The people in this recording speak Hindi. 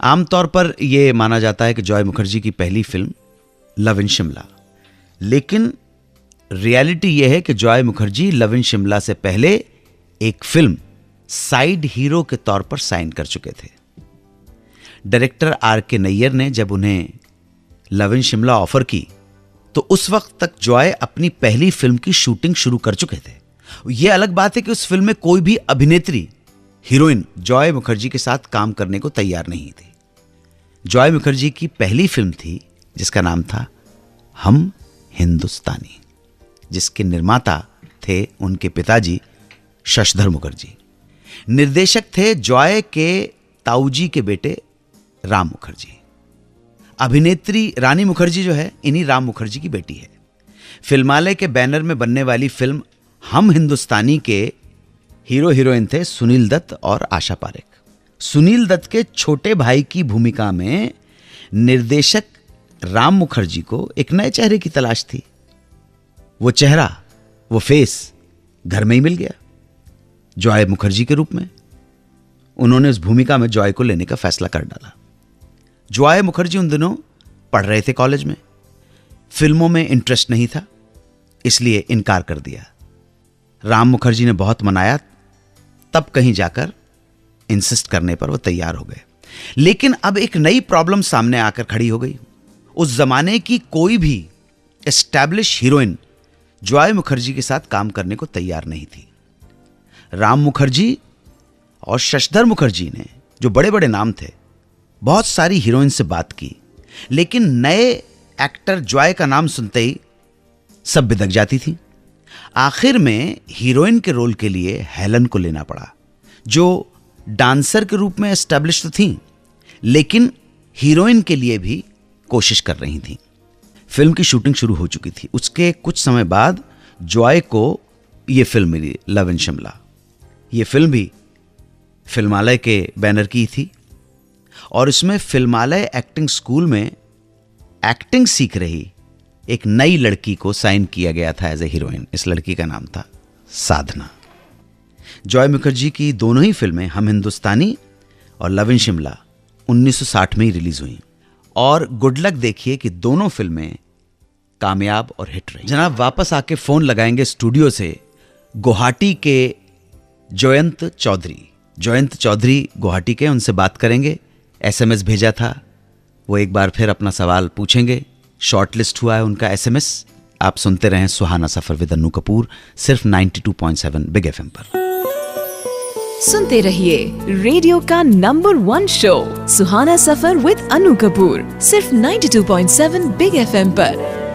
आमतौर पर यह माना जाता है कि जॉय मुखर्जी की पहली फिल्म लव इन शिमला, लेकिन रियलिटी यह है कि Joy Mukherjee love in Shimla से पहले एक फिल्म साइड हीरो के तौर पर साइन कर चुके थे। Director R.K. नैयर ने जब उन्हें लव इन शिमला ऑफर की तो उस वक्त तक जॉय अपनी पहली फिल्म की शूटिंग शुरू कर चुके थे। यह अलग बात है कि उस फिल्म में कोई भी अभिनेत्री हीरोइन जॉय मुखर्जी के साथ काम करने को तैयार नहीं थी। जॉय मुखर्जी की पहली फिल्म थी जिसका नाम था हम हिंदुस्तानी, जिसके निर्माता थे उनके पिताजी शशधर मुखर्जी। निर्देशक थे जॉय के ताऊजी के बेटे राम मुखर्जी। अभिनेत्री रानी मुखर्जी जो है इन्हीं राम मुखर्जी की बेटी है। फिल्मालय के बैनर में बनने वाली फिल्म हम हिंदुस्तानी के हीरो हीरोइन थे सुनील दत्त और आशा पारेख। सुनील दत्त के छोटे भाई की भूमिका में निर्देशक राम मुखर्जी को एक नए चेहरे की तलाश थी। वो चेहरा, वो फेस घर में ही मिल गया जॉय मुखर्जी के रूप में। उन्होंने उस भूमिका में जॉय को लेने का फैसला कर डाला। जॉय मुखर्जी उन दिनों पढ़ रहे थे कॉलेज में, फिल्मों में इंटरेस्ट नहीं था, इसलिए इनकार कर दिया। राम मुखर्जी ने बहुत मनाया, तब कहीं जाकर इंसिस्ट करने पर वो तैयार हो गए। लेकिन अब एक नई प्रॉब्लम सामने आकर खड़ी हो गई। उस जमाने की कोई भी एस्टैब्लिश हीरोइन जॉय मुखर्जी के साथ काम करने को तैयार नहीं थी। राम मुखर्जी और शशधर मुखर्जी ने, जो बड़े बड़े नाम थे, बहुत सारी हीरोइन से बात की, लेकिन नए एक्टर जॉय का नाम सुनते ही सब बिदक जाती थी। आखिर में हीरोइन के रोल के लिए हेलन को लेना पड़ा, जो डांसर के रूप में एस्टैब्लिश तो थी, लेकिन हीरोइन के लिए भी कोशिश कर रही थी। फिल्म की शूटिंग शुरू हो चुकी थी। उसके कुछ समय बाद जॉय को यह फिल्म मिली लव इन शिमला। यह फिल्म भी फिल्मालय के बैनर की थी और इसमें फिल्मालय एक्टिंग स्कूल में एक्टिंग सीख रही एक नई लड़की को साइन किया गया था एज ए हीरोइन। इस लड़की का नाम था साधना। जॉय मुखर्जी की दोनों ही फिल्में हम हिंदुस्तानी और लव इन शिमला 1960 में ही रिलीज हुई और गुड लक देखिए कि दोनों फिल्में कामयाब और हिट रही। जनाब वापस आके फोन लगाएंगे स्टूडियो से गुवाहाटी के जयंत चौधरी गुवाहाटी के, उनसे बात करेंगे। SMS भेजा था, वो एक बार फिर अपना सवाल पूछेंगे। शॉर्ट लिस्ट हुआ है उनका SMS। आप सुनते रहें सुहाना सफर विद अन्नू कपूर, सिर्फ 92.7 बिग FM पर। सुनते रहिए रेडियो का number 1 show Suhana suffer with Annu Kapoor, सिर्फ 92.7 बिग FM पर।